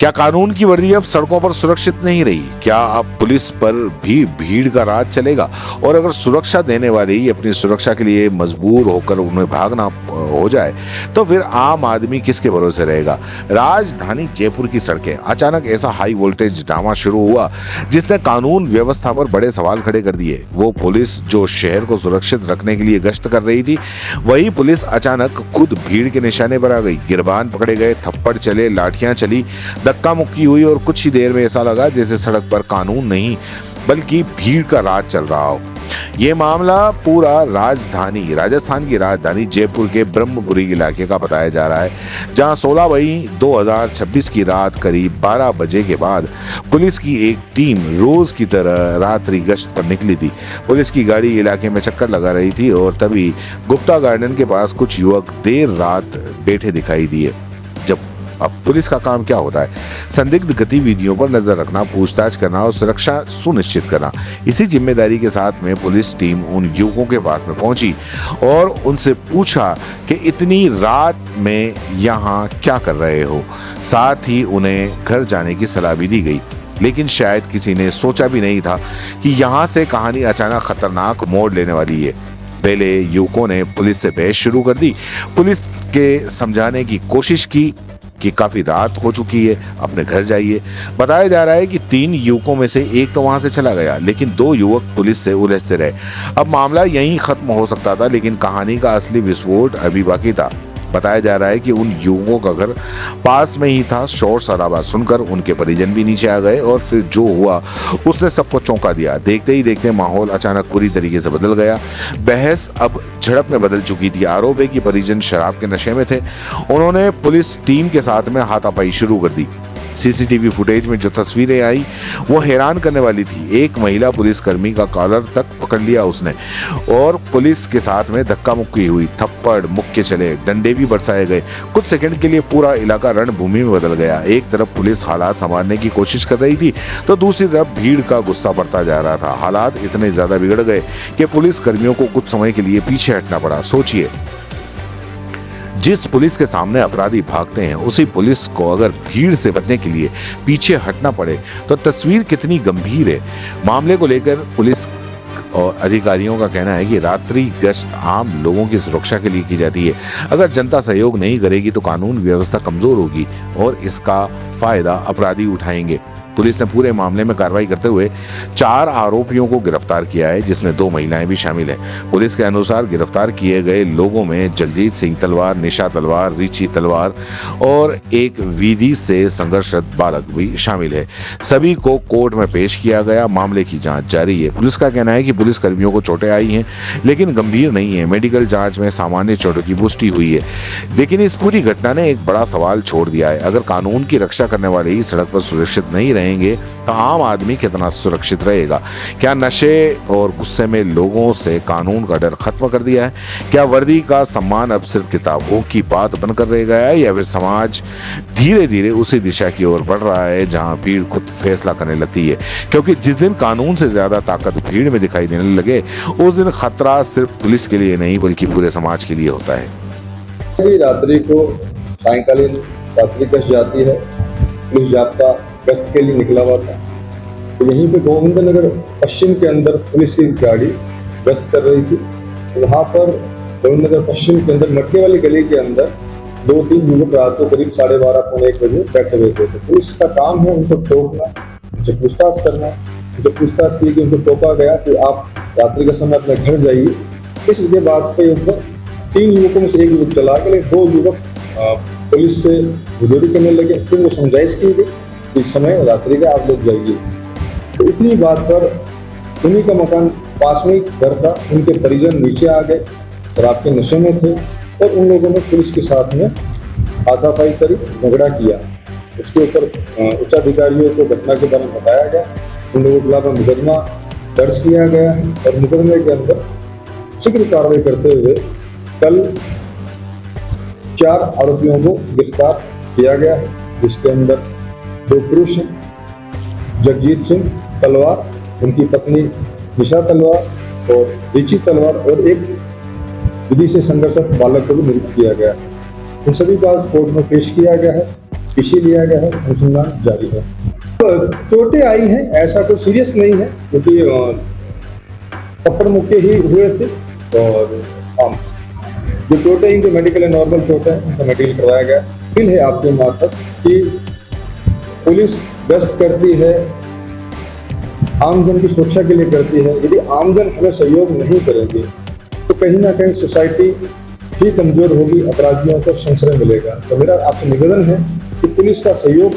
क्या कानून की वर्दी अब सड़कों पर सुरक्षित नहीं रही? क्या अब पुलिस पर भी भीड़ का राज चलेगा? और अगर सुरक्षा देने वाली अपनी सुरक्षा के लिए मजबूर होकर उन्हें भागना हो जाए तो फिर आम आदमी किसके भरोसे रहेगा? राजधानी जयपुर की सड़कें अचानक ऐसा हाई वोल्टेज ड्रामा शुरू हुआ जिसने कानून व्यवस्था पर बड़े सवाल खड़े कर दिए। वो पुलिस जो शहर को सुरक्षित रखने के लिए गश्त कर रही थी, वही पुलिस अचानक खुद भीड़ के निशाने पर आ गई। गिरबान पकड़े गए, थप्पड़ चले, लाठियां चली, धक्का मुक्की हुई और कुछ ही देर में ऐसा लगा जैसे सड़क पर कानून नहीं बल्कि भीड़ का राज चल रहा हो। ये मामला पूरा राजस्थान की राजधानी जयपुर के ब्रह्मपुरी इलाके का बताया जा रहा है, जहां 16 मई 2026 की रात करीब 12 बजे के बाद पुलिस की एक टीम रोज की तरह रात्रि गश्त पर निकली थी। पुलिस की गाड़ी इलाके में चक्कर लगा रही थी और तभी गुप्ता गार्डन के पास कुछ युवक देर रात बैठे दिखाई दिए। अब पुलिस का काम क्या होता है? संदिग्ध गतिविधियों पर नजर रखना, पूछताछ करना और सुरक्षा सुनिश्चित करना। इसी जिम्मेदारी के साथ में पुलिस टीम उन युवकों के पास में पहुंची और उनसे पूछा कि इतनी रात में यहाँ क्या कर रहे हो। साथ ही उन्हें घर जाने की सलाह भी दी गई, लेकिन शायद किसी ने सोचा भी नहीं था कि यहाँ से कहानी अचानक खतरनाक मोड़ लेने वाली है। पहले युवकों ने पुलिस से बहस शुरू कर दी। पुलिस के समझाने की कोशिश की कि काफी रात हो चुकी है, अपने घर जाइए। बताया जा रहा है कि 3 युवकों में से एक तो वहां से चला गया, लेकिन 2 युवक पुलिस से उलझते रहे। अब मामला यहीं खत्म हो सकता था, लेकिन कहानी का असली विस्फोट अभी बाकी था। बताया जा रहा है कि उन युवकों का घर पास में ही था। शोर शराबा सुनकर उनके परिजन भी नीचे आ गए और फिर जो हुआ उसने सबको चौंका दिया। देखते ही देखते माहौल अचानक पूरी तरीके से बदल गया। बहस अब झड़प में बदल चुकी थी। आरोप है कि परिजन शराब के नशे में थे। उन्होंने पुलिस टीम के साथ में हाथापाई शुरू कर दी। सीसीटीवी फुटेज में जो तस्वीरें आई वो हैरान करने वाली थी। एक महिला पुलिसकर्मी का कॉलर तक पकड़ लिया उसने और पुलिस के साथ में धक्का मुक्की हुई, थप्पड़ मुक्के चले, डंडे भी बरसाए गए। कुछ सेकंड के लिए पूरा इलाका रणभूमि में बदल गया। एक तरफ पुलिस हालात संभालने की कोशिश कर रही थी तो दूसरी तरफ भीड़ का गुस्सा बढ़ता जा रहा था। हालात इतने ज्यादा बिगड़ गए कि पुलिस कर्मियों को कुछ समय के लिए पीछे हटना पड़ा। सोचिए, जिस पुलिस के सामने अपराधी भागते हैं उसी पुलिस को अगर भीड़ से बचने के लिए पीछे हटना पड़े तो तस्वीर कितनी गंभीर है। मामले को लेकर पुलिस और अधिकारियों का कहना है कि रात्रि गश्त आम लोगों की सुरक्षा के लिए की जाती है। अगर जनता सहयोग नहीं करेगी तो कानून व्यवस्था कमजोर होगी और इसका फायदा अपराधी उठाएंगे। पुलिस ने पूरे मामले में कार्रवाई करते हुए 4 आरोपियों को गिरफ्तार किया है, जिसमें 2 महिलाएं भी शामिल हैं। पुलिस के अनुसार गिरफ्तार किए गए लोगों में जगजीत सिंह तलवार, निशा तलवार, रिची तलवार और एक विधि से संघर्षरत बालक भी शामिल है। सभी को कोर्ट में पेश किया गया। मामले की जांच जारी है। पुलिस का कहना है कि पुलिस कर्मियों को चोटें आई हैं, लेकिन गंभीर नहीं है। मेडिकल जांच में सामान्य चोटों की पुष्टि हुई है। लेकिन इस पूरी घटना ने एक बड़ा सवाल छोड़ दिया है। अगर कानून की रक्षा करने वाले ही सड़क पर सुरक्षित नहीं रहेंगे तो आम आदमी कितना सुरक्षित रहेगा? क्या नशे और गुस्से में लोगों से कानून का डर खत्म कर दिया है? क्या वर्दी का सम्मान अब सिर्फ किताबों की बात बनकर रह गया है, या फिर समाज धीरे धीरे उसी दिशा की ओर बढ़ रहा है जहां भीड़ खुद फैसला करने लगती है? क्योंकि जिस दिन कानून से ज्यादा ताकत भीड़ में दिखाई देने लगे उस दिन खतरा सिर्फ पुलिस के लिए नहीं बल्कि पूरे समाज के लिए होता है। रात्रि को सायंकालीन रात्रि गश्त जाती है। पुलिस जाब्ता गश्त के लिए निकला हुआ था तो यहीं पे गोविंद नगर पश्चिम के अंदर पुलिस की गाड़ी गश्त कर रही थी। वहाँ पर गोविंद नगर पश्चिम के अंदर मटके वाली गली के अंदर 2-3 युवक रात को करीब 12:30 पौने 1 बजे बैठे हुए थे। पुलिस का काम है उनको टोकना, उनसे पूछताछ करना। उनसे पूछताछ की कि उनको टोका गया कि आप रात्रि के समय अपने घर जाइए। इसके बाद पे ऊपर 3 युवकों में से एक युवक चला गया, लेकिन 2 युवक पुलिस से हुजूरी करने लगे। फिर वो समझाइश की गई इस समय रात्रि का आप लोग जाइए। तो इतनी बात पर उन्हीं का मकान पास में घर था, उनके परिजन नीचे आ गए, शराब के नशे में थे और उन लोगों ने पुलिस के साथ में हाथापाई करी, झगड़ा किया। उसके ऊपर उच्चाधिकारियों को घटना के बारे में बताया गया। उन लोगों के खिलाफ मुकदमा दर्ज किया गया है और मुकदमे के अंदर शीघ्र कार्रवाई करते हुए कल 4 आरोपियों को गिरफ्तार किया गया है, जिसके अंदर 2 पुरुष हैं, जगजीत सिंह तलवार, उनकी पत्नी निशा तलवार और रिची तलवार और एक विधि से संघर्षरत बालक को भी नियुक्त किया गया है। इन सभी को आज कोर्ट में पेश किया गया है पीछे लिया गया है, अनुसंधान जारी है। चोटें आई हैं, ऐसा कोई सीरियस नहीं है, क्योंकि थप्पड़ मुक्के ही हुए थे। और जो चोटें इनके मेडिकल नॉर्मल चोटें हैं, उनका मेडिकल करवाया गया। अपील है आपके मार्फत कि पुलिस गश्त करती है, आमजन की सुरक्षा के लिए करती है। यदि आमजन हमें सहयोग नहीं करेंगे तो कहीं ना कहीं सोसाइटी ही कमजोर होगी, अपराधियों को संरक्षण मिलेगा। तो मेरा आपसे निवेदन है कि पुलिस का सहयोग